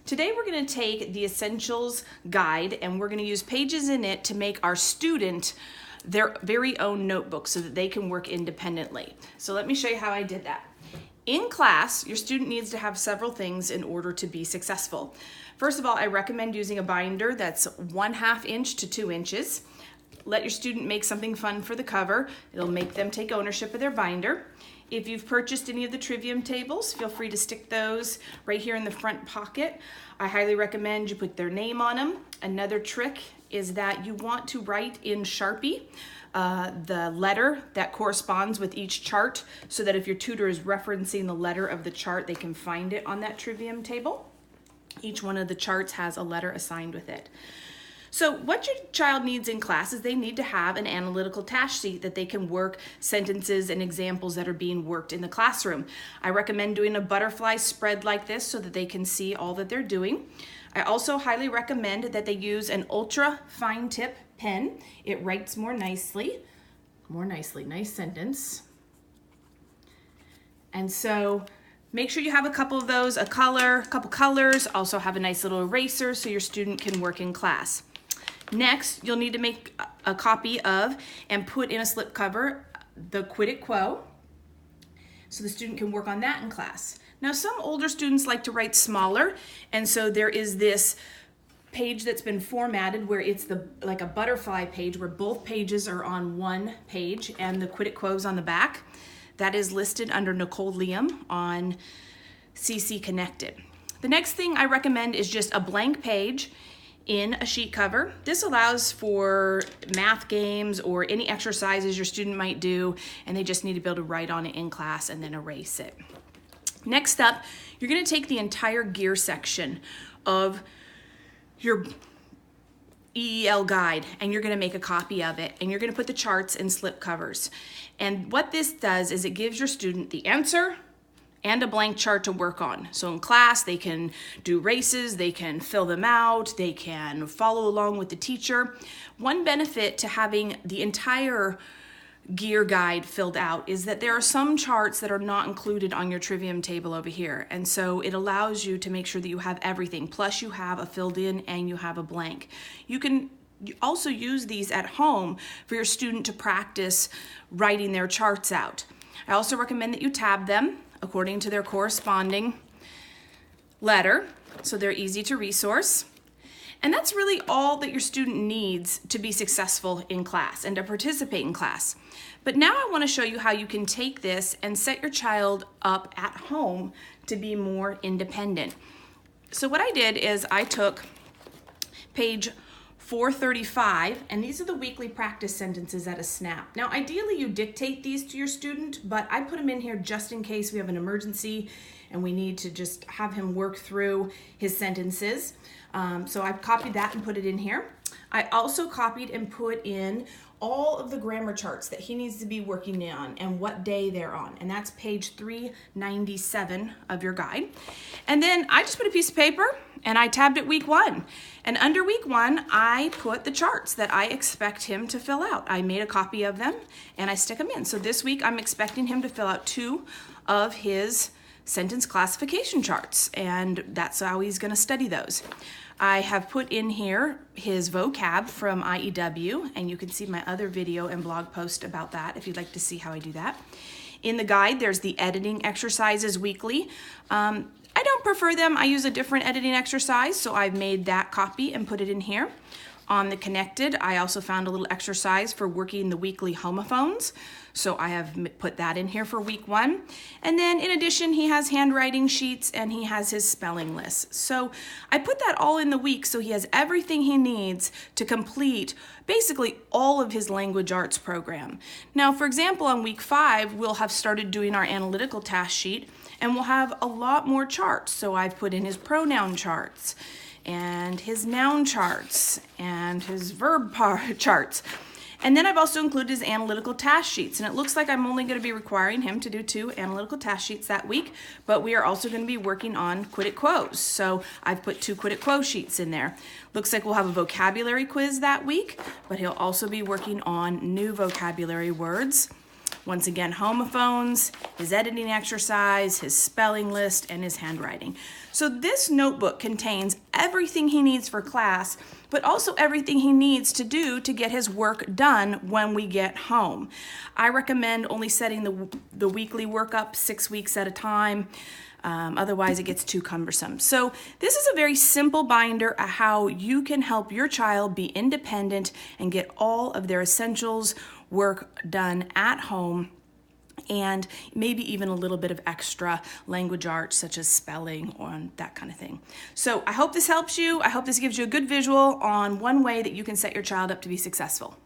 Today we're going to take the Essentials Guide and we're going to use pages in it to make our student their very own notebook so that they can work independently. So let me show you how I did that. In class, your student needs to have several things in order to be successful. First of all, I recommend using a binder that's 1/2 inch to 2 inches. Let your student make something fun for the cover. It'll make them take ownership of their binder. If you've purchased any of the Trivium tables, feel free to stick those right here in the front pocket. I highly recommend you put their name on them. Another trick is that you want to write in Sharpie the letter that corresponds with each chart so that if your tutor is referencing the letter of the chart, they can find it on that Trivium table. Each one of the charts has a letter assigned with it. So what your child needs in class is they need to have an analytical task sheet that they can work sentences and examples that are being worked in the classroom. I recommend doing a butterfly spread like this so that they can see all that they're doing. I also highly recommend that they use an ultra fine tip pen. It writes more nicely, nice sentence. And so make sure you have a couple of those, a couple colors, also have a nice little eraser so your student can work in class. Next, you'll need to make a copy of and put in a slipcover the Quid et Quo so the student can work on that in class. Now, some older students like to write smaller, and so there is this page that's been formatted where it's like a butterfly page where both pages are on one page and the Quid et Quo's on the back. That is listed under Nicole Liam on CC Connected. The next thing I recommend is just a blank page in a sheet cover. This allows for math games or any exercises your student might do, and they just need to be able to write on it in class and then erase it. Next up, you're going to take the entire gear section of your EEL guide and you're going to make a copy of it and you're going to put the charts in slip covers. And what this does is it gives your student the answer and a blank chart to work on. So in class, they can do races, they can fill them out, they can follow along with the teacher. One benefit to having the entire gear guide filled out is that there are some charts that are not included on your Trivium table over here. And so it allows you to make sure that you have everything, plus you have a filled in and you have a blank. You can also use these at home for your student to practice writing their charts out. I also recommend that you tab them according to their corresponding letter, so they're easy to resource. And that's really all that your student needs to be successful in class and to participate in class. But now I want to show you how you can take this and set your child up at home to be more independent. So what I did is I took page 435, and these are the weekly practice sentences at a snap. Now, ideally, you dictate these to your student, but I put them in here just in case we have an emergency and we need to just have him work through his sentences. So I've copied that and put it in here. I also copied and put in all of the grammar charts that he needs to be working on and what day they're on. And that's page 397 of your guide. And then I just put a piece of paper and I tabbed it week 1. And under week 1, I put the charts that I expect him to fill out. I made a copy of them and I stick them in. So this week I'm expecting him to fill out 2 of his sentence classification charts, and that's how he's going to study those. I have put in here his vocab from IEW, and you can see my other video and blog post about that if you'd like to see how I do that. In the guide, there's the editing exercises weekly. I don't prefer them. I use a different editing exercise, so I've made that copy and put it in here. On the Connected, I also found a little exercise for working the weekly homophones. So I have put that in here for week 1. And then in addition, he has handwriting sheets and he has his spelling list. So I put that all in the week so he has everything he needs to complete basically all of his language arts program. Now, for example, on week 5, we'll have started doing our analytical task sheet and we'll have a lot more charts. So I've put in his pronoun charts and his noun charts and his verb charts. And then I've also included his analytical task sheets. And it looks like I'm only going to be requiring him to do 2 analytical task sheets that week, but we are also going to be working on Quid et Quos. So I've put 2 Quid et Quo sheets in there. Looks like we'll have a vocabulary quiz that week, but he'll also be working on new vocabulary words Once again, homophones, his editing exercise, his spelling list, and his handwriting. So this notebook contains everything he needs for class, but also everything he needs to do to get his work done when we get home. I recommend only setting the weekly work up 6 weeks at a time. Otherwise, it gets too cumbersome. So this is a very simple binder of how you can help your child be independent and get all of their essentials work done at home, and maybe even a little bit of extra language arts such as spelling or that kind of thing. So I hope this helps you. I hope this gives you a good visual on one way that you can set your child up to be successful.